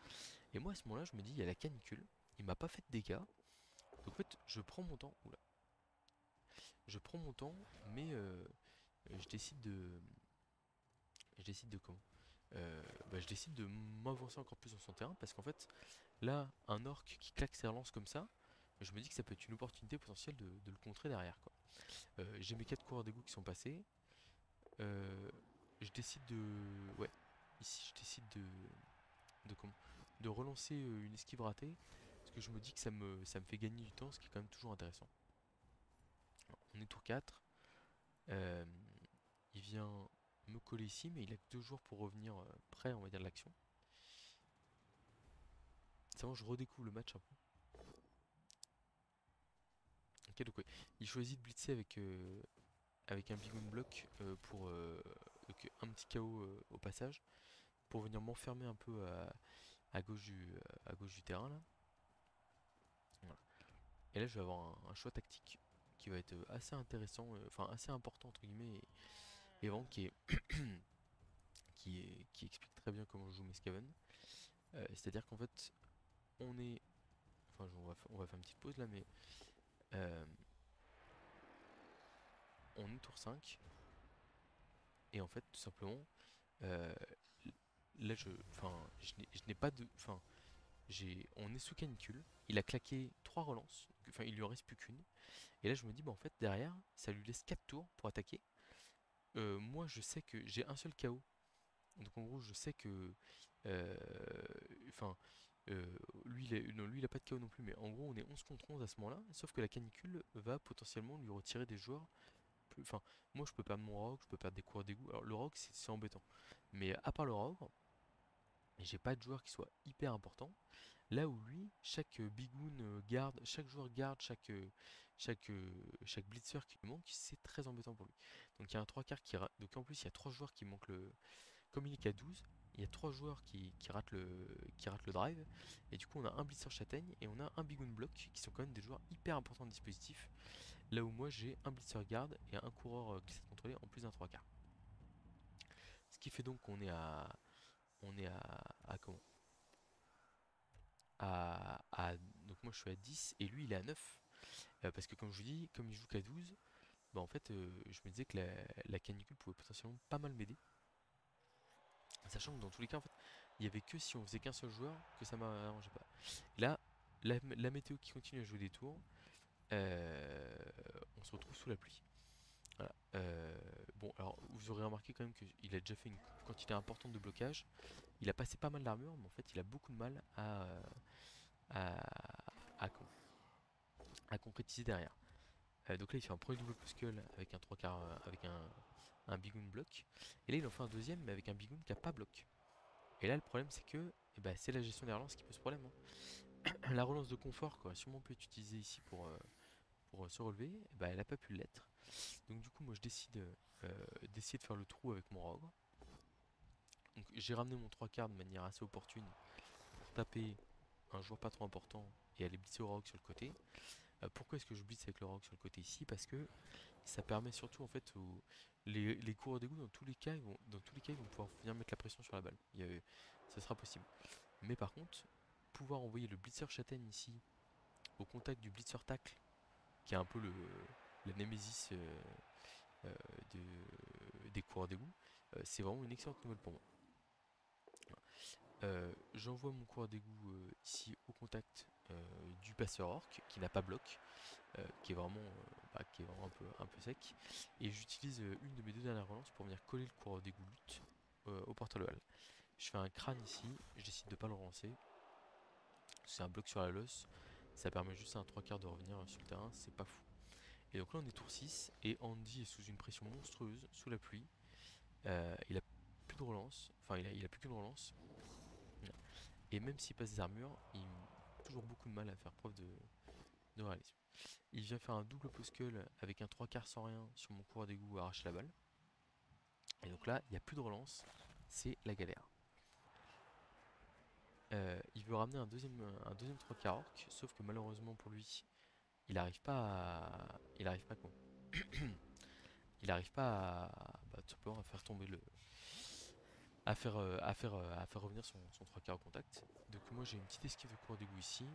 Et moi à ce moment-là, je me dis, il y a la canicule. Il m'a pas fait de dégâts. Donc en fait, je prends mon temps. Oula. Je prends mon temps, mais je décide de. Je décide de comment? Je décide de m'avancer encore plus dans son terrain parce qu'en fait, là, un orc qui claque ses relances comme ça, je me dis que ça peut être une opportunité potentielle de le contrer derrière, quoi. J'ai mes 4 coureurs d'égout qui sont passés. Euh, je décide de. Ouais, ici je décide de comment? De relancer une esquive ratée. Parce que je me dis que ça me fait gagner du temps, ce qui est quand même toujours intéressant. Alors, on est tour 4. Euh, il vient me coller ici, mais il a que 2 jours pour revenir près, on va dire, de l'action. C'est bon, je redécouvre le match un peu. Ok, donc ouais, il choisit de blitzer avec un big one block pour donc, un petit KO au passage, pour venir m'enfermer un peu à gauche du terrain là. Voilà. Et là, je vais avoir un choix tactique qui va être assez intéressant, enfin assez important entre guillemets, et vraiment qui explique très bien comment je joue mes Skaven. C'est-à-dire qu'en fait, on est, enfin, on va faire une petite pause là, mais euh, on est tour 5, et en fait, tout simplement, euh, là, je n'ai pas de, enfin, on est sous canicule. Il a claqué 3 relances, enfin, il lui en reste plus qu'une. Et là, je me dis, bah en fait, derrière, ça lui laisse 4 tours pour attaquer. Moi, je sais que j'ai un seul KO. Donc en gros, je sais que, euh, enfin, lui, non, lui, il a pas de KO non plus, mais en gros, on est 11 contre 11 à ce moment-là. Sauf que la canicule va potentiellement lui retirer des joueurs. Enfin, moi, je peux perdre mon rogue, je peux perdre des cours d'égout. Alors le rogue, c'est embêtant. Mais à part le rogue, j'ai pas de joueur qui soit hyper important. Là où lui, chaque bigoon garde, chaque joueur garde chaque blitzer qui lui manque, c'est très embêtant pour lui. Donc il y a un 3 quarts donc en plus il y a 3 joueurs qui manquent le. Comme il est qu'à 12, il y a 3 joueurs qui ratent le drive. Et du coup on a un blitzer châtaigne et on a un bigoon block qui sont quand même des joueurs hyper importants de dispositif. Là où moi j'ai un blitzer garde et un coureur glissade contrôlé en plus d'un 3 quarts. Ce qui fait donc qu'on est à. On est à comment donc moi je suis à 10 et lui il est à 9. Parce que comme je vous dis, comme il joue qu'à 12, bah en fait je me disais que la canicule pouvait potentiellement pas mal m'aider. Sachant que dans tous les cas en fait, il y avait que si on faisait qu'un seul joueur que ça m'arrangeait pas. Là, la météo qui continue à jouer des tours, euh, on se retrouve sous la pluie. Voilà. Bon alors vous aurez remarqué quand même qu'il a déjà fait une quantité importante de blocage. Il a passé pas mal d'armure, mais en fait il a beaucoup de mal à, à, con- à concrétiser derrière. Donc là, il fait un premier double puscle avec un 3 quarts, avec un bigoon block. Et là, il en fait un deuxième, mais avec un bigoon qui a pas bloc. Et là, le problème, c'est que c'est la gestion des relances qui pose problème, hein. La relance de confort, quoi, sûrement pu être utilisée ici pour se relever, elle n'a pas pu l'être. Donc du coup, moi, je décide d'essayer de faire le trou avec mon rogue. Donc j'ai ramené mon 3 quarts de manière assez opportune pour taper un joueur pas trop important et aller blitzer au rogue sur le côté. Pourquoi est-ce que je blitz avec le rogue sur le côté ici? Parce que ça permet surtout en fait les coureurs d'égout dans tous les cas ils vont pouvoir venir mettre la pression sur la balle. Ça sera possible. Mais par contre, pouvoir envoyer le blitzer châtaigne ici au contact du blitzer tacle, qui est un peu la némésis euh, des coureurs d'égout, c'est vraiment une excellente nouvelle pour moi. J'envoie mon coureur d'égout ici au contact du passeur orc qui n'a pas bloc, qui est vraiment un peu sec. Et j'utilise une de mes 2 dernières relances pour venir coller le coureur d'égout lutte au porteur de balle. Je fais un crâne ici, je décide de pas le relancer. C'est un bloc sur la losse, ça permet juste à un 3 quarts de revenir sur le terrain, c'est pas fou. Et donc là on est tour 6 et Andy est sous une pression monstrueuse, sous la pluie. Il a plus de relance, enfin il a plus qu'une relance. Et même s'il passe des armures, il a toujours beaucoup de mal à faire preuve de réalisme. Il vient faire un double poscull avec un 3 quarts sans rien sur mon coureur d'égout à arracher la balle. Et donc là, il n'y a plus de relance, c'est la galère. Il veut ramener un deuxième 3 quarts orc, sauf que malheureusement pour lui, il n'arrive pas à. Il arrive pas comment Il n'arrive pas tout simplement à faire tomber le. À faire revenir son 3 quarts au contact. Donc moi j'ai une petite esquive de coureur d'égout ici.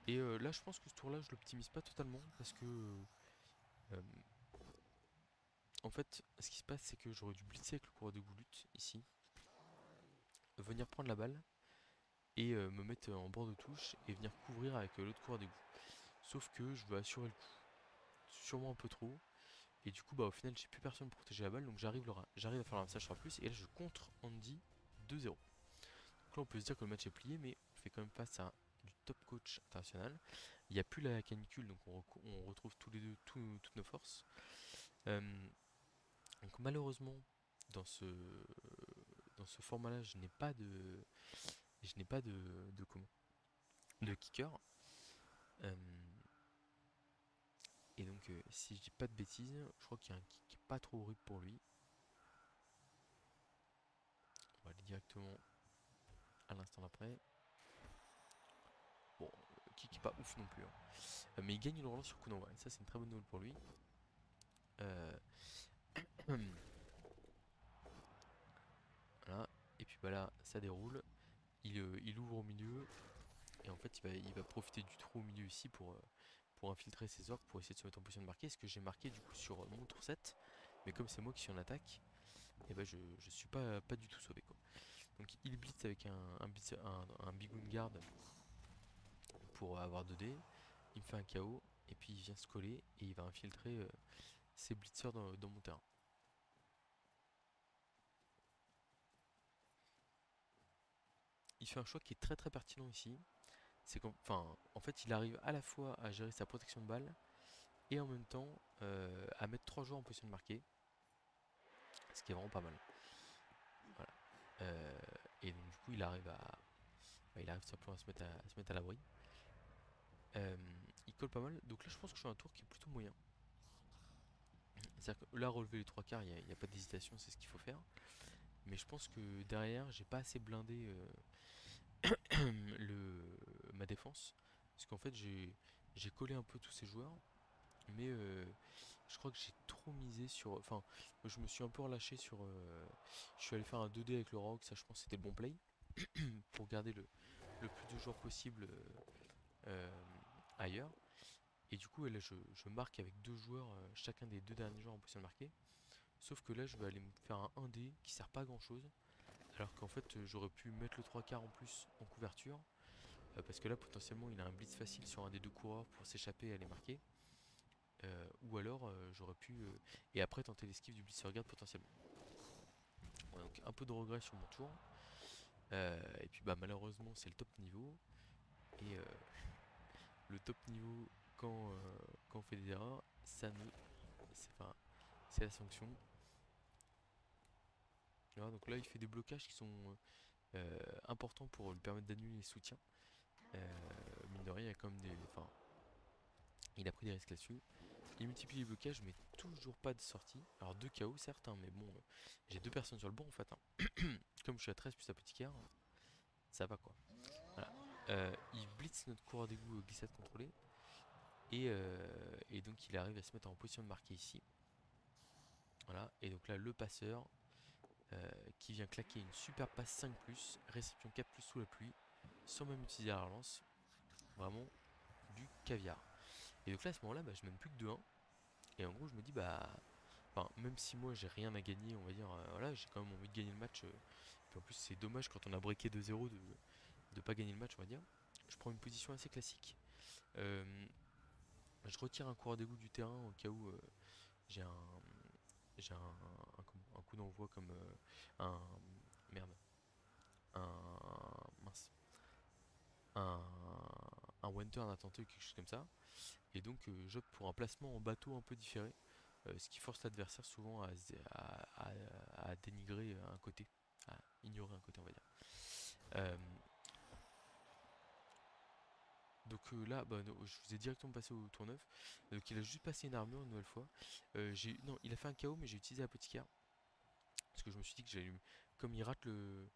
Et là je pense que ce tour là je l'optimise pas totalement parce que euh, en fait ce qui se passe c'est que j'aurais dû blitzer avec le coureur d'égout lutte ici, venir prendre la balle et me mettre en bord de touche et venir couvrir avec l'autre coureur d'égout. Sauf que je veux assurer le coup, sûrement un peu trop. Et du coup, au final, j'ai plus personne pour protéger la balle, donc j'arrive à faire un message sur plus. Et là, je contre Andy 2-0. Donc là, on peut se dire que le match est plié, mais on fait quand même face à du top coach international. Il n'y a plus la canicule, donc on retrouve tous les deux toutes nos forces. Euh, Donc malheureusement, dans ce, dans ce format-là, je n'ai pas comment, de kicker. Euh, et donc, si je dis pas de bêtises, je crois qu'il y a un kick pas trop horrible pour lui. On va aller directement à l'instant d'après. Bon, le kick est pas ouf non plus, hein. Mais il gagne une relance sur coup d'envoi. Et ça, c'est une très bonne nouvelle pour lui. Euh, voilà. Et puis bah là, ça déroule. Il ouvre au milieu. Et en fait, il va profiter du trou au milieu ici pour infiltrer ses orques, pour essayer de se mettre en position de marquer. Ce que j'ai marqué du coup sur mon tour 7. Mais comme c'est moi qui suis en attaque, et ben je suis pas du tout sauvé quoi. Donc il blitz avec un Bigoon Guard pour avoir 2 dés. Il me fait un KO. Et puis il vient se coller et il va infiltrer ses blitzers dans mon terrain. Il fait un choix qui est très très pertinent ici. C'est en fait, il arrive à la fois à gérer sa protection de balle et en même temps à mettre 3 joueurs en position de marquer, ce qui est vraiment pas mal. Voilà. Euh, et donc du coup, il arrive tout simplement à se mettre à l'abri. Euh, il colle pas mal. Donc là, je pense que je suis un tour qui est plutôt moyen. C'est-à-dire que là, relever les 3 quarts, il n'y a pas d'hésitation, c'est ce qu'il faut faire. Mais je pense que derrière, j'ai pas assez blindé ma défense. Parce qu'en fait, j'ai collé un peu tous ces joueurs. Mais je crois que j'ai trop misé sur. Enfin, je me suis un peu relâché sur. Je suis allé faire un 2D avec le Rogue, ça je pense que c'était le bon play. Pour garder le plus de joueurs possible euh, ailleurs. Et du coup, là, je marque avec 2 joueurs, chacun des 2 derniers joueurs en position de marquer. Sauf que là, je vais aller me faire un 1D qui sert pas à grand chose. Alors qu'en fait, j'aurais pu mettre le 3 quarts en plus en couverture. Parce que là, potentiellement, il a un blitz facile sur un des 2 coureurs pour s'échapper et aller marquer. Ou alors, j'aurais pu. Et après, tenter l'esquive du blitzer guard potentiellement. Ouais, donc, un peu de regret sur mon tour. Et puis, bah, malheureusement, c'est le top niveau. Et le top niveau, quand on fait des erreurs, ça ne. Enfin, c'est la sanction. Voilà, donc là, il fait des blocages qui sont importants pour lui permettre d'annuler les soutiens. Mine de rien, il y a quand même des. Enfin, il a pris des risques là-dessus. Il multiplie les blocages, mais toujours pas de sortie. Alors 2 KO certes, hein, mais bon, j'ai 2 personnes sur le banc en fait, hein. Comme je suis à 13 plus apothicaire, ça va quoi. Voilà. Il blitz notre coureur d'égout glissade contrôlée. Et donc il arrive à se mettre en position de marquer ici. Voilà. Et donc là, le passeur qui vient claquer une super passe 5 réception 4 sous la pluie, sans même utiliser la relance. Vraiment du caviar. Et donc là, à ce moment-là, bah, je mène plus que 2-1. Et en gros, je me dis, bah. Enfin, même si moi j'ai rien à gagner, on va dire, voilà, j'ai quand même envie de gagner le match. Puis en plus, c'est dommage quand on a breaké 2-0 de pas gagner le match, on va dire. Je prends une position assez classique. Euh, je retire un coureur d'égout du terrain au cas où j'ai un, un coup d'envoi comme un. Merde. Mince. Un, un one turn à tenter ou quelque chose comme ça. Et donc, j'opte pour un placement en bateau un peu différé. Ce qui force l'adversaire souvent à dénigrer un côté, à ignorer un côté, on va dire. Euh, là, bah, no, je vous ai directement passé au tour 9. Donc il a juste passé une armure une nouvelle fois. Non, il a fait un KO, mais j'ai utilisé l'apothicaire. Parce que je me suis dit que j'allais. Comme il rate le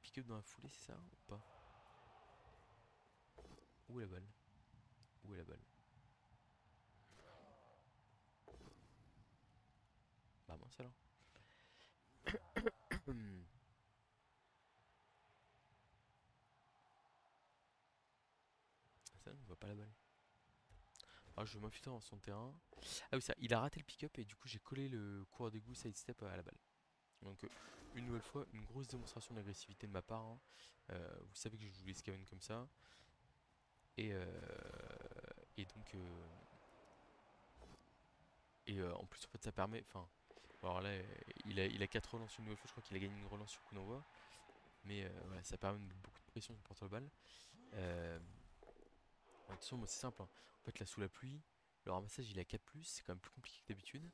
pick-up dans la foulée, c'est ça ou pas? Où est la balle? Où est la balle? Bah mince alors. Ça, on voit pas la balle. Alors je vais m'infiltrer dans son terrain. Ah oui, ça, il a raté le pick-up et du coup j'ai collé le coureur d'égout sidestep à la balle. Donc une nouvelle fois, une grosse démonstration d'agressivité de ma part, hein. Vous savez que je joue les Skaven comme ça. Et, euh, et donc en plus en fait ça permet. Enfin, alors là il a 4 relances une nouvelle fois, je crois qu'il a gagné une relance sur coup d'envoi. Mais voilà, ça permet de mettre beaucoup de pression sur le porte-balle. Euh, Attention, moi c'est simple, hein. En fait là sous la pluie, le ramassage il est à 4+, c'est quand même plus compliqué que d'habitude.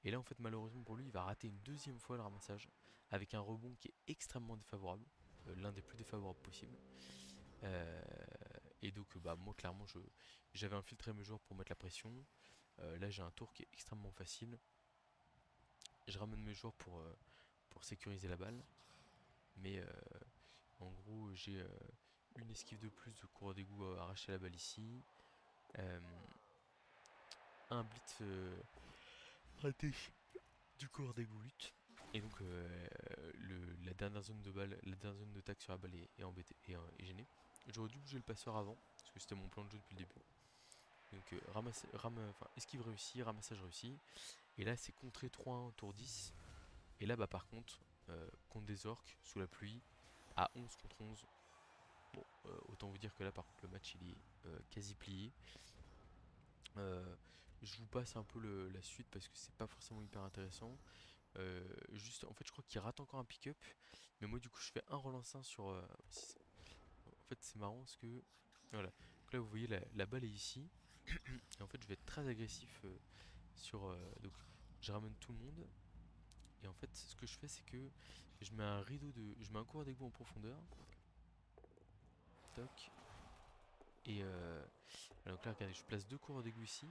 Et là en fait malheureusement pour lui il va rater une deuxième fois le ramassage avec un rebond qui est extrêmement défavorable, l'un des plus défavorables possibles. Euh, et donc bah moi clairement j'avais infiltré mes joueurs pour mettre la pression. Là j'ai un tour qui est extrêmement facile. Je ramène mes joueurs pour sécuriser la balle. Mais en gros j'ai une esquive de plus de coureur d'égout à arracher la balle ici. Euh, un blitz raté du coureur d'égout lutte. Et donc la dernière zone de balle, la dernière zone de tac sur la balle est embêtée et gênée. J'aurais dû bouger le passeur avant, parce que c'était mon plan de jeu depuis le début. Donc esquive réussi, ramassage réussi. Et là c'est contré 3-1 tour 10. Et là bah par contre, contre des orques, sous la pluie, à 11 contre 11. Bon, autant vous dire que là par contre le match il est quasi plié. Euh, je vous passe un peu la suite parce que c'est pas forcément hyper intéressant. Juste en fait je crois qu'il rate encore un pick-up. Mais moi du coup je fais un relance 1 sur... en fait c'est marrant parce que... Voilà. Donc là vous voyez la balle est ici. Et en fait je vais être très agressif sur... donc je ramène tout le monde. Et en fait ce que je fais c'est que je mets un rideau de... Je mets un coureur d'égout en profondeur. Toc. Et donc là regardez je place deux coureurs d'égout ici.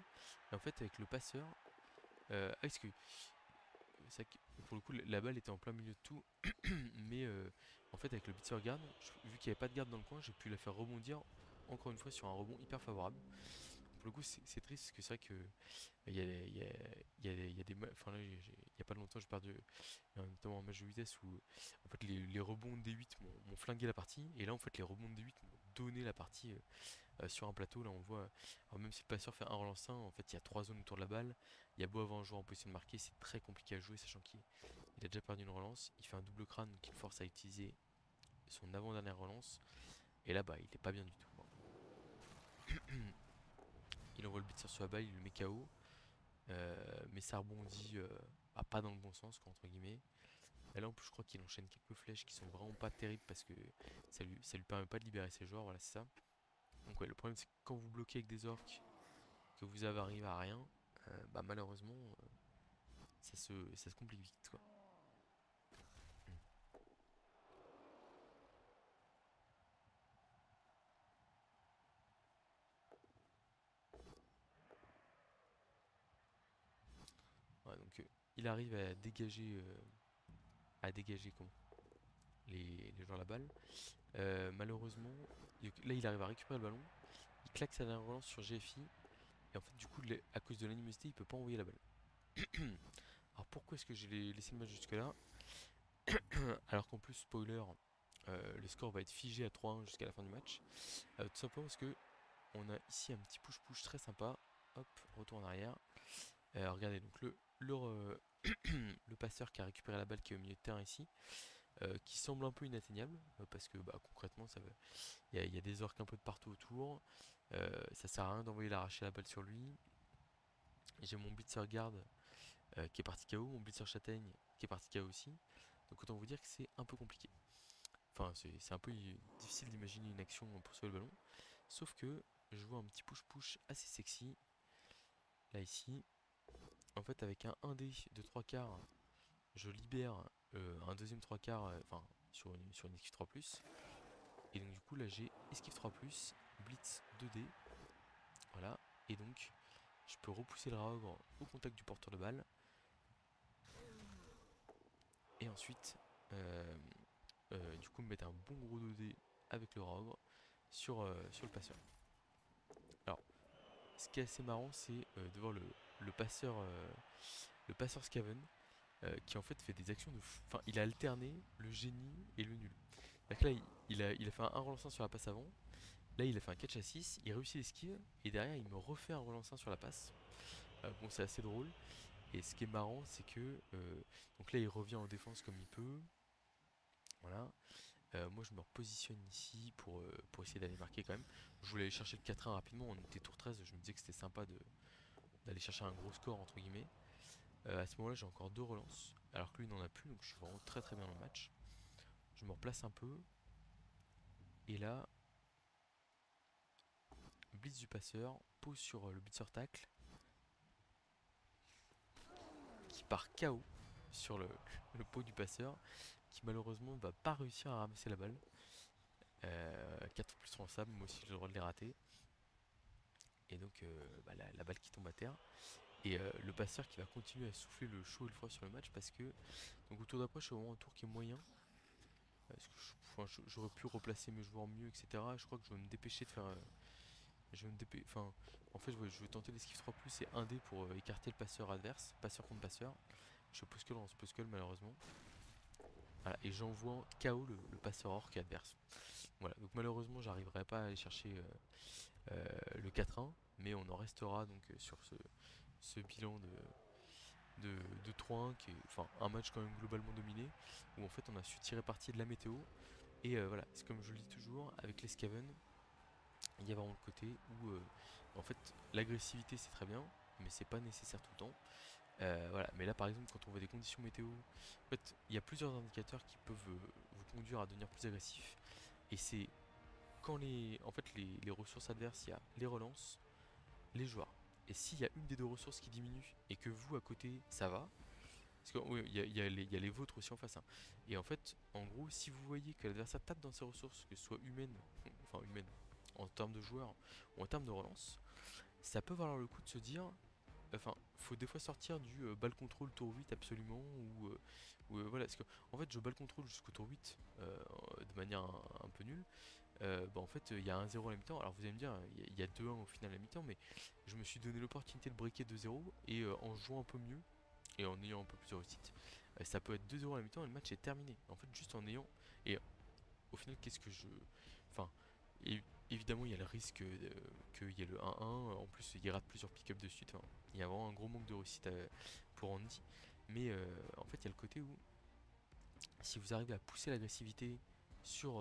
Et en fait avec le passeur... excuse. C'est vrai que pour le coup la balle était en plein milieu de tout. Mais en fait avec le beat sur garde, vu qu'il n'y avait pas de garde dans le coin, j'ai pu la faire rebondir encore une fois sur un rebond hyper favorable. Pour le coup c'est triste parce que c'est vrai que il y a, il y a- il y a des enfin là il y a pas longtemps j'ai perdu notamment un match de vitesse où en fait les rebonds de D8 m'ont flingué la partie et là en fait les rebonds de D8 m'ont donné la partie sur un plateau. Là on voit alors même si le passeur fait un relance 1, en fait il y a trois zones autour de la balle. Il y a beau avoir un joueur en position de marquer, c'est très compliqué à jouer sachant qu'il a déjà perdu une relance. Il fait un double crâne qui le force à utiliser son avant-dernière relance. Et là bah il est pas bien du tout. Il envoie le beat sur la balle, il le met KO. Mais ça rebondit pas dans le bon sens quoi, entre guillemets. Et là en plus je crois qu'il enchaîne quelques flèches qui sont vraiment pas terribles parce que ça lui permet pas de libérer ses joueurs, voilà c'est ça. Donc ouais le problème c'est que quand vous bloquez avec des orques, que vous arrivez à rien, bah malheureusement ça se complique vite quoi. Ouais, donc il arrive à dégager comment les joueurs à la balle. Malheureusement, là il arrive à récupérer le ballon, il claque sa dernière relance sur GFI, et en fait du coup à cause de l'animosité il peut pas envoyer la balle. Alors pourquoi est-ce que j'ai laissé le match jusque là alors qu'en plus spoiler le score va être figé à 3-1 jusqu'à la fin du match. Tout simplement parce que on a ici un petit push-push très sympa. Hop, retour en arrière. Regardez donc le passeur qui a récupéré la balle qui est au milieu de terrain ici, qui semble un peu inatteignable parce que bah, concrètement il y a des orques un peu de partout autour. Ça sert à rien d'envoyer l'arracher la balle sur lui. J'ai mon blitzer garde qui est parti KO, mon blitzer châtaigne qui est parti KO aussi. Donc autant vous dire que c'est un peu compliqué. Enfin, c'est un peu difficile d'imaginer une action pour sauver le ballon. Sauf que je vois un petit push-push assez sexy. Là, ici. En fait, avec un 1D de 3 quarts, je libère un deuxième 3 quarts, enfin, sur une esquive 3+. Et donc, du coup, là, j'ai esquive 3+, blitz 2D. Voilà. Et donc, je peux repousser le Raogre au contact du porteur de balle. Et ensuite, euh, du coup, me mettre un bon gros 2D avec le Raogre sur le passeur. Alors, ce qui est assez marrant, c'est de voir le passeur Scaven qui en fait fait des actions de fou. Enfin, il a alterné le génie et le nul. C'est-à-dire que là, il a fait un relançant sur la passe avant. Là, il a fait un catch à 6. Il réussit l'esquive. Et derrière, il me refait un relançant sur la passe. Bon, c'est assez drôle. Et ce qui est marrant, c'est que. Donc là, il revient en défense comme il peut. Voilà. Moi, je me repositionne ici pour essayer d'aller marquer quand même. Je voulais aller chercher le 4-1 rapidement. On était tour 13. Je me disais que c'était sympa d'aller chercher un gros score, entre guillemets. À ce moment-là, j'ai encore deux relances. Alors que lui n'en a plus. Donc je suis vraiment très très bien dans le match. Je me replace un peu. Et là, blitz du passeur, pose sur le blitzer tacle, qui part KO sur le pot du passeur, qui malheureusement va pas réussir à ramasser la balle. 4 plus transable, moi aussi j'ai le droit de les rater. Et donc bah, la balle qui tombe à terre. Et le passeur qui va continuer à souffler le chaud et le froid sur le match parce que donc au tour d'approche c'est vraiment un tour qui est moyen. Parce que j'aurais pu replacer mes joueurs mieux, etc. Je crois que je vais me dépêcher de faire. Je vais me dépêcher. Enfin, en fait, je vais tenter l'esquive 3 plus et 1D pour écarter le passeur adverse. Passeur contre passeur. Je puscle en puscle malheureusement. Voilà, et j'envoie KO le passeur orc adverse. Voilà, donc malheureusement, j'arriverai pas à aller chercher le 4-1. Mais on en restera donc sur ce bilan de 3-1 qui est enfin, un match quand même globalement dominé. Où en fait, on a su tirer parti de la météo. Et voilà, c'est comme je le dis toujours, avec les Skaven, il y a vraiment le côté où en fait l'agressivité c'est très bien, mais c'est pas nécessaire tout le temps. Voilà, mais là par exemple quand on voit des conditions météo, en fait il y a plusieurs indicateurs qui peuvent vous conduire à devenir plus agressif. Et c'est quand en fait, les ressources adverses, il y a les relances, les joueurs. Et s'il y a une des deux ressources qui diminue et que vous à côté ça va, parce que oui, il y a les vôtres aussi en face, hein. Et en fait, en gros, si vous voyez que l'adversaire tape dans ses ressources, que ce soit humaine, enfin humaine, en termes de joueurs ou en termes de relance, ça peut valoir le coup de se dire, enfin, faut des fois sortir du ball control tour 8 absolument, voilà, parce que en fait, je ball control jusqu'au tour 8 de manière un peu nulle. Bah en fait, il y a 1-0 à la mi-temps. Alors vous allez me dire, il y a 2-1 au final à la mi-temps, mais je me suis donné l'opportunité de breaker 2-0 et en jouant un peu mieux et en ayant un peu plus de réussite, ça peut être 2-0 à la mi-temps et le match est terminé. En fait, juste en ayant. Et au final, qu'est-ce que je. Enfin, é- évidemment, il y a le risque qu'il y ait le 1-1. En plus, il rate plusieurs pick-up de suite. Enfin, il y a vraiment un gros manque de réussite pour Andy. Mais en fait, il y a le côté où si vous arrivez à pousser l'agressivité sur.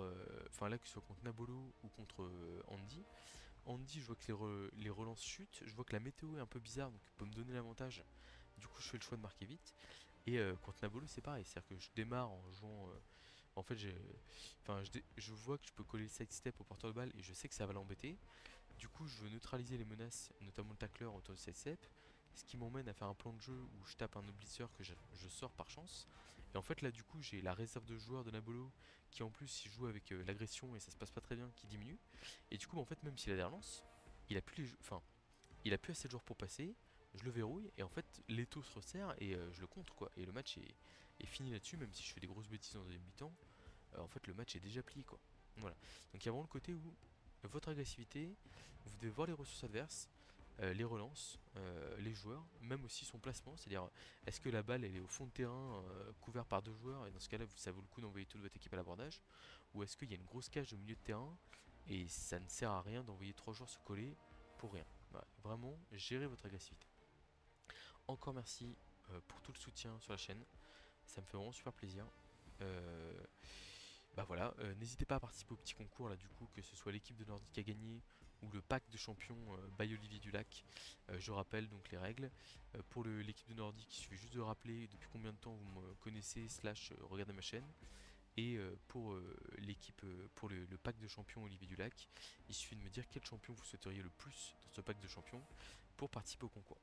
Enfin, là, que ce soit contre Nabolo ou contre Andy. Andy, je vois que les relances chutent. Je vois que la météo est un peu bizarre, donc peut me donner l'avantage. Du coup, je fais le choix de marquer vite. Et contre Nabolo, c'est pareil. C'est-à-dire que je démarre en jouant. En fait, enfin, je vois que je peux coller le sidestep au porteur de balle et je sais que ça va l'embêter. Du coup, je veux neutraliser les menaces, notamment le tacler autour du sidestep. Ce qui m'emmène à faire un plan de jeu où je tape un oblisseur que je sors par chance. Et en fait, là, du coup, j'ai la réserve de joueurs de Nabolo qui, en plus, il joue avec l'agression et ça se passe pas très bien, qui diminue. Et du coup, en fait, même s'il a des relances, il a plus enfin, il a plus assez de joueurs pour passer, je le verrouille et en fait l'étau se resserre et je le contre quoi. Et le match est fini là-dessus, même si je fais des grosses bêtises en deuxième mi-temps, en fait le match est déjà plié quoi. Voilà. Donc il y a vraiment le côté où votre agressivité, vous devez voir les ressources adverses, les relances, les joueurs, même aussi son placement, c'est-à-dire est-ce que la balle elle est au fond de terrain couvert par deux joueurs et dans ce cas-là ça vaut le coup d'envoyer toute votre équipe à l'abordage, ou est-ce qu'il y a une grosse cage au milieu de terrain et ça ne sert à rien d'envoyer trois joueurs se coller pour rien. Voilà, vraiment, gérez votre agressivité. Encore merci pour tout le soutien sur la chaîne, ça me fait vraiment super plaisir. Euh, Bah voilà, n'hésitez pas à participer au petit concours là du coup, que ce soit l'équipe de Nordique à gagner ou le pack de champions by Olivier Dulac. Je rappelle donc les règles. Pour l'équipe de Nordique, il suffit juste de rappeler depuis combien de temps vous me connaissez, slash regardez ma chaîne. Et pour l'équipe, pour le pack de champions Olivier Dulac, il suffit de me dire quel champion vous souhaiteriez le plus dans ce pack de champions pour participer au concours.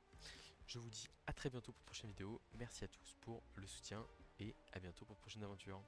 Je vous dis à très bientôt pour une prochaine vidéo. Merci à tous pour le soutien et à bientôt pour une prochaine aventure.